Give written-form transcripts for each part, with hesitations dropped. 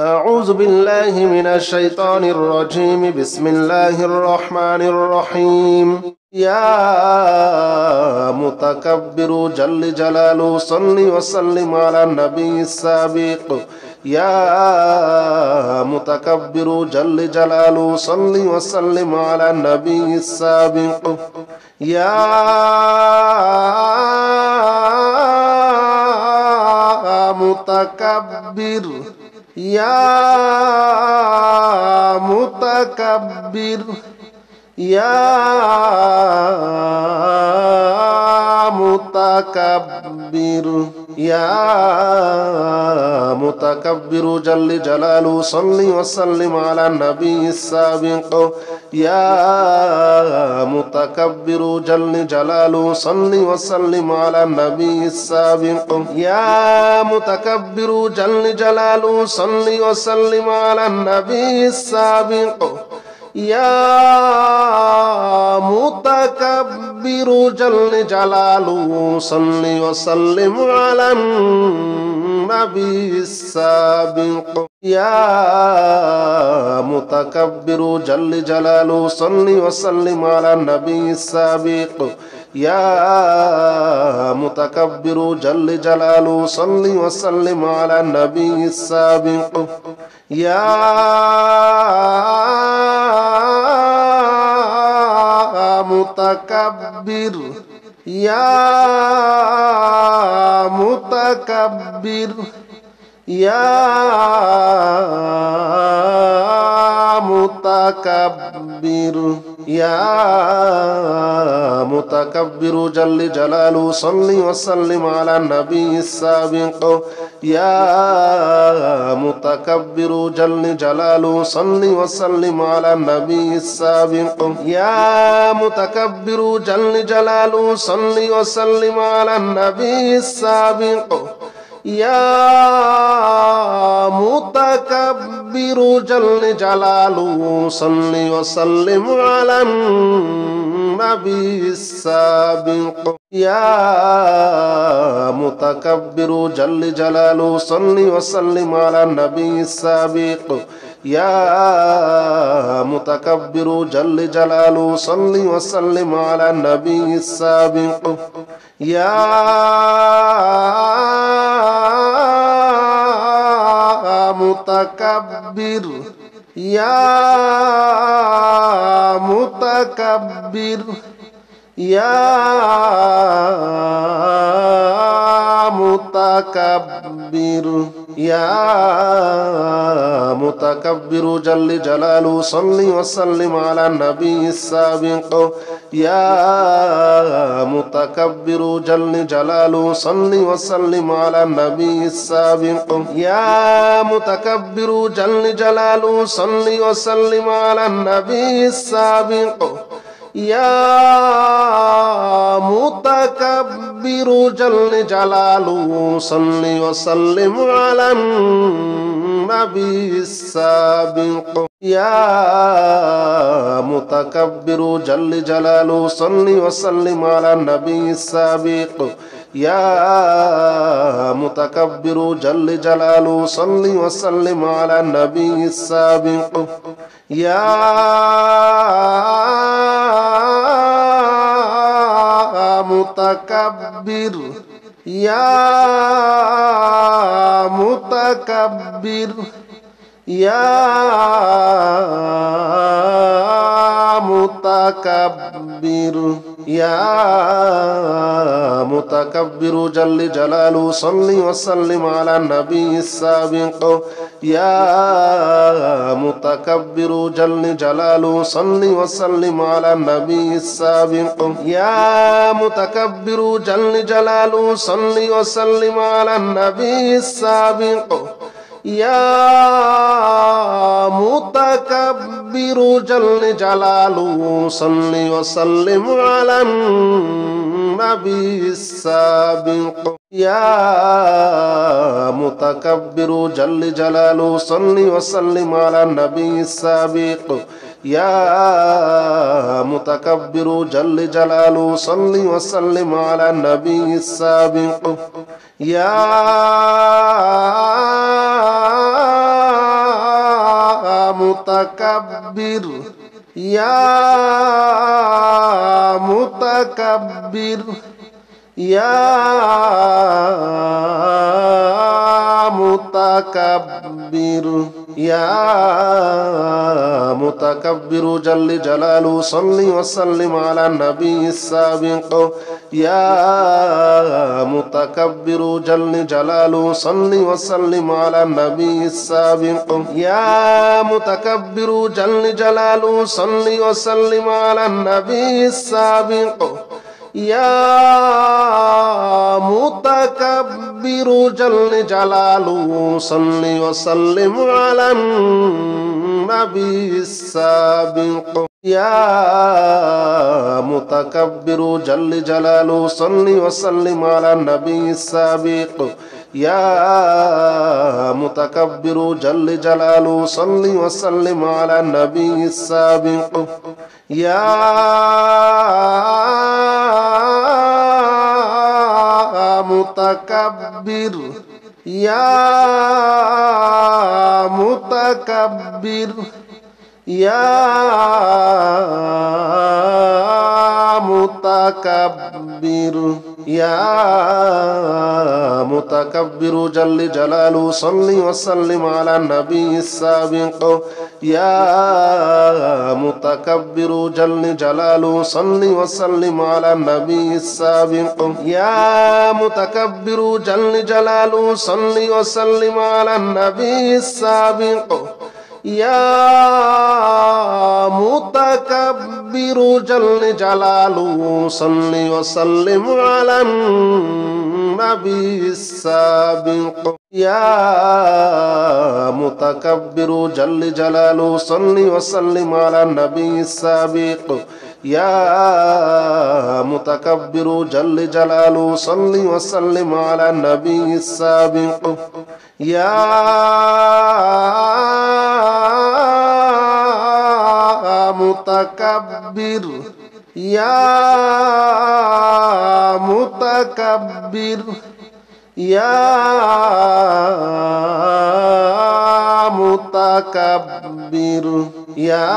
أعوذ بالله من الشيطان الرجيم بسم الله الرحمن الرحيم يا متكبر جل جلاله صل وسلم على النبي السابق يا متكبر جل جلاله صل وسلم على النبي السابق يا متكبر يا متكبر يا متكبر يا متكبر جل جلاله صل وسلم على النبي السابق يا متكبر جل جلاله صل وسلم على النبي السابق يا متكبر جل جلاله صل وسلم على النبي السابق يا متكبر جل جلاله صل وسلم على النبي السابق يا متكبر جل جلاله صل وسلم على النبي السابق يا متكبر جل جلاله صل وسلم على النبي السابق يا متكبر يا متكبر يا متكبر يا متكبر جل جلاله صل وسلم على النبي السابق يا متكبر جل جلاله صل وسلم على النبي السابق يا متكبر جل جلاله صل وسلم على النبي السابق يا متكبر جل جلاله صل وسلم على النبي السابق يا متكبر جل جلاله صل وسلم على النبي السابق يا متكبر جل جلاله صل وسلم على النبي السابق يا متكبر يا متكبر يا متكبر يا متكبر جل جلاله صل وسلم على النبي السابق يا متكبر جل جلاله صل وسلم على النبي السابق يا متكبر جل جلاله صل وسلم على النبي السابق يا متكبر جل جلاله صل وسلم على النبي السابق يا متكبر جل جلاله صل وسلم على النبي السابق يا متكبر جل جلاله صل وسلم على النبي السابق يا متكبر يا متكبر يا متكبر يا متكبر جل جلاله صل وسلم على النبي السابق يا متكبر جل جلاله صل وسلم على النبي السابق يا متكبر جل جلاله صل وسلم على النبي السابق يا متكبر جل جلاله صل وسلم على النبي السابق يا متكبر جل جلاله صل وسلم على النبي السابق يا متكبر جل جلاله صل وسلم على النبي السابق يا متكبر يا متكبر يا متكبر يا متكبر جل جلاله صل وسلم على النبي السابق يا متكبر جل جلاله صل وسلم على النبي السابق يا متكبر جل جلاله صل وسلم على النبي السابق يا متكبر جل جلاله صل وسلم على النبي السابق يا متكبر جل جلاله صل وسلم على النبي السابق يا متكبر جل جلاله صل وسلم على النبي السابق يا متكبر يا متكبر يا متكبر يا متكبر جل جلاله صل وسلم على النبي السابق يا متكبر جل جلاله صل وسلم على النبي السابق يا متكبر جل جلاله صل وسلم على النبي السابق يا متكبر جل جلاله صل وسلم على النبي السابق يا متكبر جل جلاله صل وسلم على النبي السابق يا متكبر جل جلاله صل وسلم على النبي السابق يا متكبر يا متكبر يا متكبر يا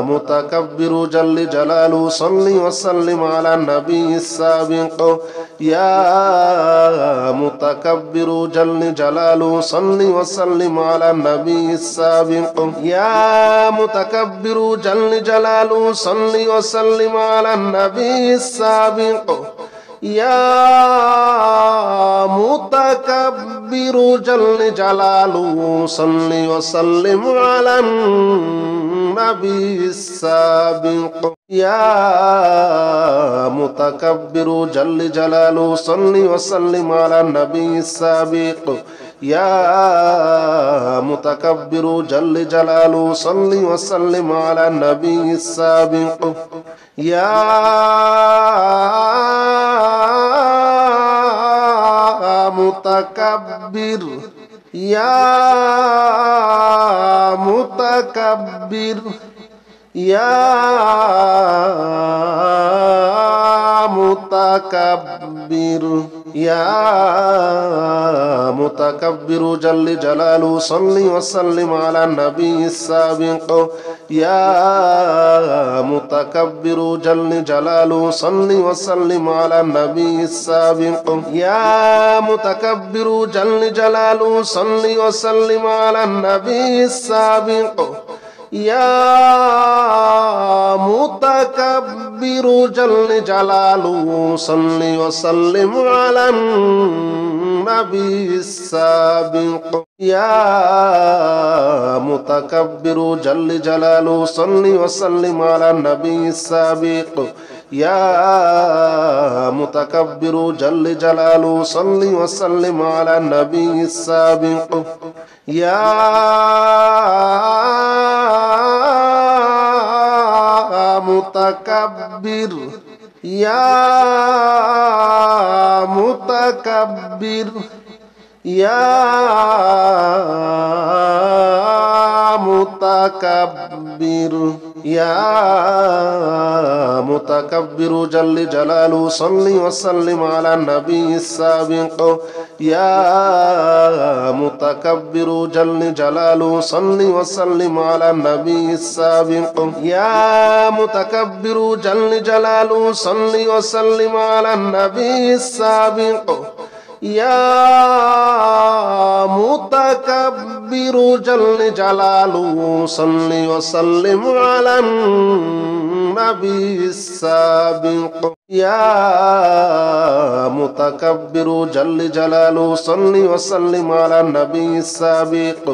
متكبر جل جلاله صل وسلم على النبي السابق يا متكبر جل جلاله صل وسلم على النبي السابق يا متكبر جل جلاله صل وسلم على النبي السابق يا متكبر جل جلاله صل وسلم على النبي السابق يا متكبر جل جلاله صل وسلم على النبي السابق يا متكبر جل جلاله صل وسلم على النبي السابق يا متكبر يا متكبر يا متكبر يا متكبر جل جلاله صل وسلم على النبي السابق يا متكبر جل جلاله صل وسلم على النبي السابق يا متكبر جل جلاله صل وسلم على النبي السابق يا متكبر جل جلاله صل وسلم على النبي السابق يا متكبر جل جلاله صل وسلم على النبي السابق يا متكبر جل جلاله صل وسلم على النبي السابق يا متكبر يا متكبر يا متكبر يا متكبر جل جلاله صل وسلم على النبي السابق يا متكبر جل جلاله صل وسلم على النبي السابق يا متكبر جل جلاله صل وسلم على النبي السابق يا متكبر جل جلاله صل وسلم على النبي السابق يا متكبر جل جلاله صل وسلم على النبي السابق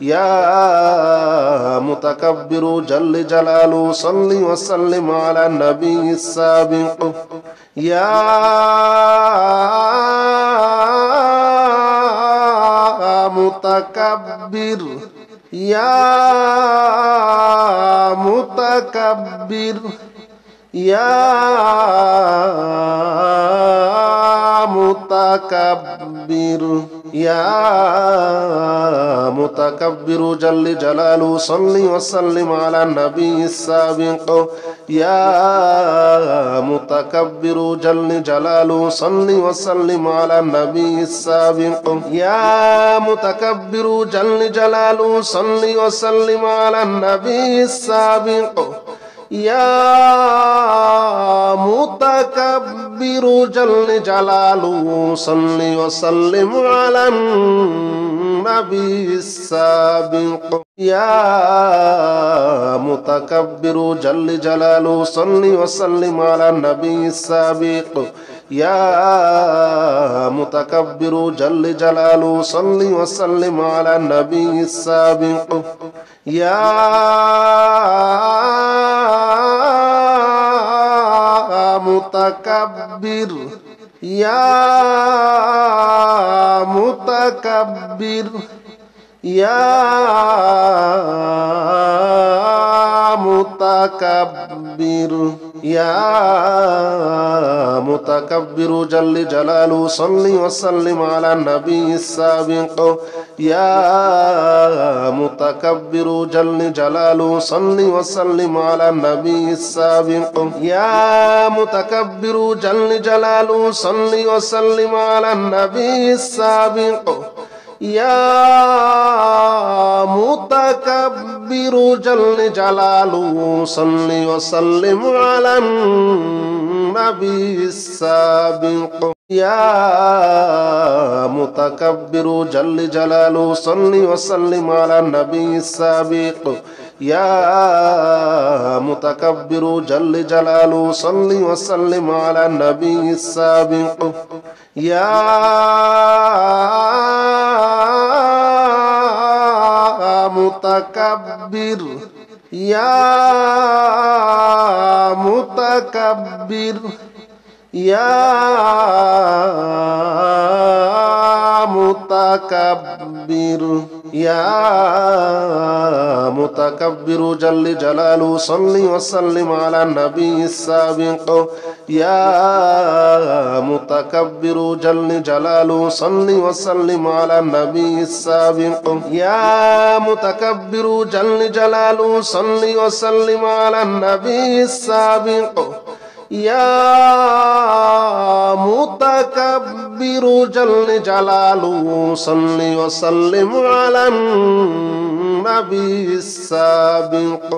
يا متكبر جل جلاله صل وسلم على النبي السابق يا متكبر يا متكبر يا متكبر يا متكبر جل جلاله صل وسلم على النبي السابق يا متكبر جل جلاله صل وسلم على النبي السابق يا متكبر جل جلاله صل وسلم على النبي السابق يا متكبر جل جلاله صل وسلم على النبي السابق يا متكبر جل جلاله صل وسلم على النبي السابق يا متكبر جل جلاله صل وسلم على النبي السابق يا متكبر يا متكبر يا متكبر يا متكبر جل جلاله صل وسلم على النبي السابق يا متكبر جل جلاله صل وسلم على النبي السابق يا متكبر جل جلاله صل وسلم على النبي السابق يا متكبر جل جلاله صل وسلم على النبي السابق يا متكبر جل جلاله صل وسلم على النبي السابق يا متكبر جل جلاله صل وسلم على النبي السابق يا متكبر يا متكبر يا متكبر يا متكبر جل جلاله صل وسلم على النبي السابق يا متكبر جل جلاله صل وسلم على النبي السابق يا متكبر جل جلاله صل وسلم على النبي السابق يا متكبر جل جلاله صل وسلم على النبي السابق